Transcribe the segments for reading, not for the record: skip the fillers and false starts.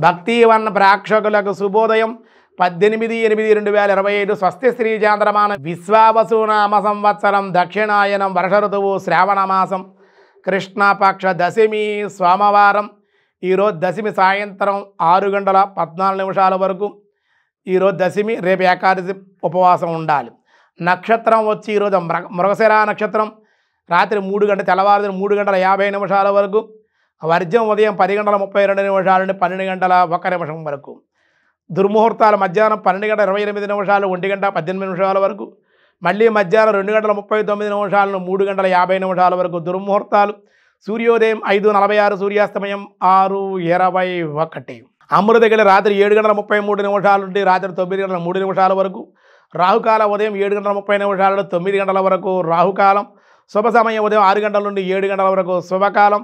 భక్తివన్న ప్రేక్షకులకు శుభోదయం 18/8/2025 స్వస్తి శ్రీ చాంద్రమాన విశ్వావసునామ సంవత్సరం దక్షిణాయనం వర్ష ఋతువు శ్రావణమాసం కృష్ణపక్ష దశమి సోమవారం. ఈరోజు దశమి సాయంత్రం 6:14 వరకు ఈరోజు దశమి, రేపు ఏకాదశి ఉపవాసం ఉండాలి. నక్షత్రం వచ్చి ఈరోజు మృగశిర నక్షత్రం రాత్రి 3 తెల్లవారు 3:50 వరకు. వర్జం ఉదయం 10:32 నుండి 12:01 వరకు. దుర్ముహూర్తాలు మధ్యాహ్నం 12:28 1:18 వరకు. మళ్ళీ మధ్యాహ్నం 2:39 3:50 వరకు దుర్ముహూర్తాలు. సూర్యోదయం 5:46, సూర్యాస్తమయం 6:21. అమృతగడి రాత్రి 7:33 నుండి రాత్రి 9:03 వరకు. రాహుకాలం ఉదయం 7:30 నుండి 9 వరకు రాహుకాలం. శుభ సమయం ఉదయం 6 గంటల నుండి 7 వరకు శుభకాలం.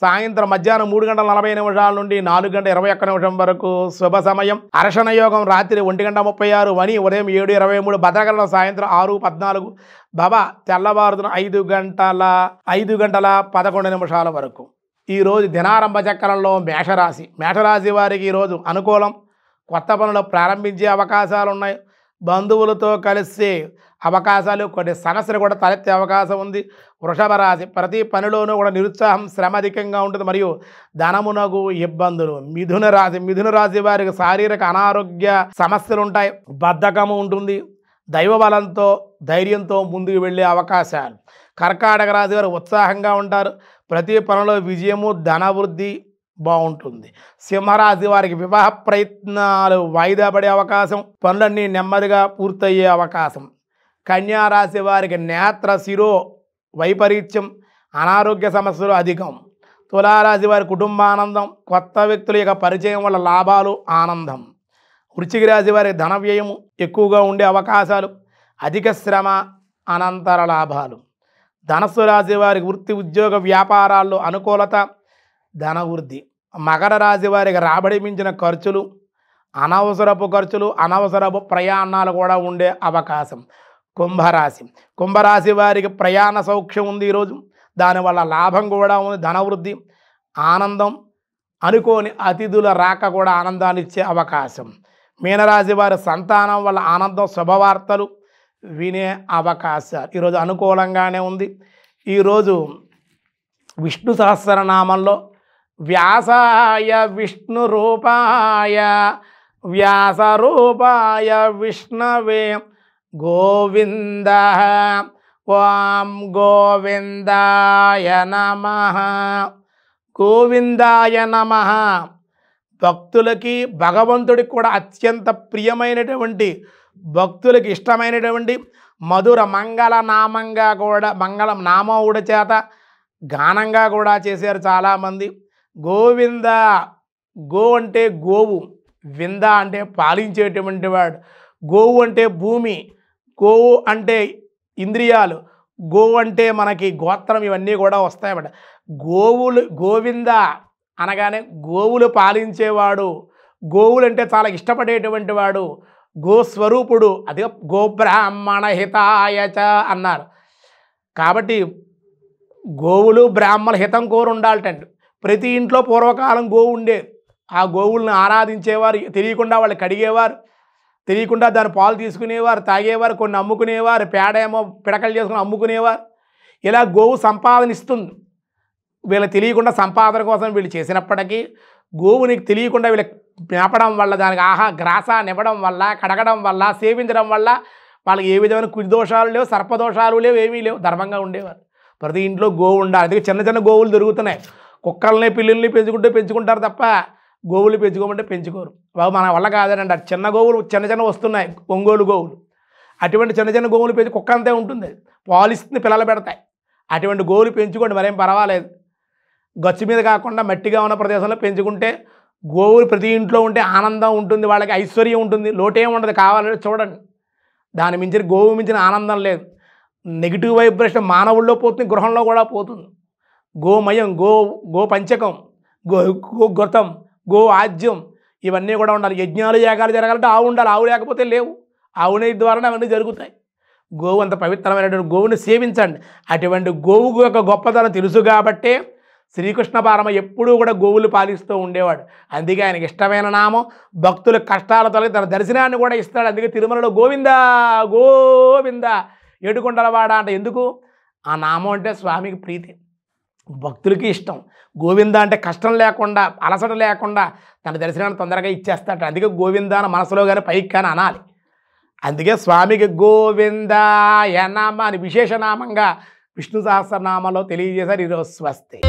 సాయంత్రం మధ్యాహ్నం 3:40 నుండి 4:21 వరకు శుభ సమయం. అర్షణ యోగం రాత్రి 1:36, వని ఉదయం 7:23, భద్రకరణం సాయంత్రం 6:14, భవ తెల్లవారుతున్న 5:11 వరకు. ఈరోజు దినారంభ చక్రంలో మేషరాశి వారికి ఈరోజు అనుకూలం. కొత్త పనులు ప్రారంభించే అవకాశాలు ఉన్నాయి. బంధువులతో కలిసే అవకాశాలు, కొన్ని సమస్యలు కూడా తలెత్తే అవకాశం ఉంది. వృషభ రాశి ప్రతి పనిలోనూ కూడా నిరుత్సాహం, శ్రమ అధికంగా ఉంటుంది మరియు ధనమునకు ఇబ్బందులు. మిథున రాశి వారికి శారీరక అనారోగ్య సమస్యలు ఉంటాయి. బద్ధకము ఉంటుంది. దైవ బలంతో ధైర్యంతో ముందుకు వెళ్ళే అవకాశాలు. కర్కాటక రాశి వారు ఉత్సాహంగా ఉంటారు. ప్రతి పనిలో విజయము, ధనవృద్ధి బాగుంటుంది. సింహరాశి వారికి వివాహ ప్రయత్నాలు వాయిదా పడే అవకాశం, పనులన్నీ నెమ్మదిగా పూర్తయ్యే అవకాశం. కన్యారాశి వారికి నేత్ర శిరో వైపరీత్యం, అనారోగ్య సమస్యలు అధికం. తులారాశి వారి కుటుంబానందం, కొత్త వ్యక్తుల యొక్క పరిచయం వల్ల లాభాలు, ఆనందం. వృశ్చిక రాశి వారి ధన వ్యయము ఎక్కువగా ఉండే అవకాశాలు, అధిక శ్రమ, అనంతర లాభాలు. ధనస్సు రాశి వారికి వృత్తి, ఉద్యోగ, వ్యాపారాల్లో అనుకూలత, ధనవృద్ధి. మకర రాశి వారికి రాబడి మించిన ఖర్చులు, అనవసరపు ఖర్చులు, అనవసరపు ప్రయాణాలు కూడా ఉండే అవకాశం. కుంభరాశి వారికి ప్రయాణ సౌఖ్యం ఉంది ఈరోజు. దానివల్ల లాభం కూడా ఉంది, ధనవృద్ధి, ఆనందం. అనుకోని అతిథుల రాక కూడా ఆనందాన్ని ఇచ్చే అవకాశం. మీనరాశి వారి సంతానం వల్ల ఆనందం, శుభవార్తలు వినే అవకాశాలు ఈరోజు అనుకూలంగానే ఉంది. ఈరోజు విష్ణు సహస్రనామంలో వ్యాసాయ విష్ణు రూపాయ వ్యాసరూపాయ విష్ణవే గోవింద ఓం గోవిందాయ నమః గోవిందాయ నమః. భక్తులకి, భగవంతుడికి కూడా అత్యంత ప్రియమైనటువంటి, భక్తులకి ఇష్టమైనటువంటి మధుర మంగళ నామంగా కూడా, నామముడి చేత గానంగా కూడా చేశారు చాలామంది. గోవింద, గో అంటే గోవు, వింద అంటే పాలించేటువంటి వాడు. గోవు అంటే భూమి, గోవు అంటే ఇంద్రియాలు, గోవు అంటే మనకి గోత్రం, ఇవన్నీ కూడా వస్తాయన్నమాట. గోవింద అనగానే గోవులు పాలించేవాడు, గోవులు అంటే చాలా ఇష్టపడేటువంటి వాడు, గోస్వరూపుడు, అదే గోబ్రాహ్మణ హితాయచ అన్నారు. కాబట్టి గోవులు బ్రాహ్మణ హితం కోరు ఉండాలటండి. ప్రతి ఇంట్లో పూర్వకాలం గోవు ఉండేది. ఆ గోవుల్ని ఆరాధించేవారు, తెలియకుండా వాళ్ళు కడిగేవారు, తెలియకుండా దాని పాలు తీసుకునేవారు, తాగేవారు, కొన్ని అమ్ముకునేవారు, పేడ ఏమో పిడకలు చేసుకుని అమ్ముకునేవారు. ఇలా గోవు సంపాదన ఇస్తుంది. వీళ్ళకి తెలియకుండా సంపాదన కోసం వీళ్ళు చేసినప్పటికీ గోవునికి తెలియకుండా వీళ్ళకి మేపడం వల్ల, దానికి గ్రాసాన్ని ఇవ్వడం వల్ల, కడగడం వల్ల, సేవించడం వల్ల వాళ్ళకి ఏ విధమైన కుదోషాలు లేవు, సర్పదోషాలు లేవు, ఏమీ లేవు, ధర్మంగా ఉండేవారు. ప్రతి ఇంట్లో గోవు ఉండాలి. అందుకే చిన్న చిన్న గోవులు దొరుకుతున్నాయి. కుక్కల్ని, పిల్లుల్ని పెంచుకుంటారు తప్ప గోవులు పెంచుకోమంటే పెంచుకోరు. బాబు మన వల్ల కాదనండి. చిన్న గోవులు చిన్న వస్తున్నాయి, ఒంగోలు గోవులు. అటువంటి చిన్న గోవులు పెంచి, కుక్క అంతే ఉంటుంది, పాలిస్తుంది, పిల్లలు పెడతాయి. అటువంటి గోవులు పెంచుకోండి, మరేం పర్వాలేదు. గచ్చు మీద కాకుండా మట్టిగా ఉన్న ప్రదేశంలో పెంచుకుంటే గోవులు ప్రతి ఇంట్లో ఉంటే ఆనందం ఉంటుంది, వాళ్ళకి ఐశ్వర్యం ఉంటుంది, లోటేం ఉండదు. కావాలంటే చూడండి, దాని మించిన గోవు మించిన ఆనందం లేదు. నెగిటివ్ వైబ్రేషన్ మానవుల్లో పోతుంది, గృహంలో కూడా పోతుంది. గోమయం, గో పంచకం, గోతం, గో ఆజ్యం, ఇవన్నీ కూడా ఉండాలి. యజ్ఞాలు, యాగాలు జరగాలంటే ఆవు ఉండాలి. ఆవు లేకపోతే లేవు. ఆవుని ద్వారానే అవన్నీ జరుగుతాయి. గోవు అంత పవిత్రమైనటువంటి గోవుని సేవించండి. అటువంటి గోవు యొక్క గొప్పతనం తెలుసు కాబట్టే శ్రీకృష్ణ పరమ ఎప్పుడూ కూడా గోవులు పాలిస్తూ ఉండేవాడు. అందుకే ఆయనకి ఇష్టమైన నామం. భక్తుల కష్టాల తొలగి తన దర్శనాన్ని కూడా ఇస్తాడు. అందుకే తిరుమలలో గోవింద గోవింద ఏడుకొండలవాడ అంటే ఎందుకు? ఆ నామం అంటే స్వామికి ప్రీతి, భక్తులకి ఇష్టం. గోవింద అంటే కష్టం లేకుండా, అలసట లేకుండా తన దర్శనాన్ని తొందరగా ఇచ్చేస్తాడు. అందుకే గోవింద అని మనసులో కానీ పైకి కానీ అనాలి. అందుకే స్వామికి గోవిందాయ నమ అని విశేషనామంగా విష్ణు సహస్రనామంలో తెలియజేశారు. ఈరోజు స్వస్తి.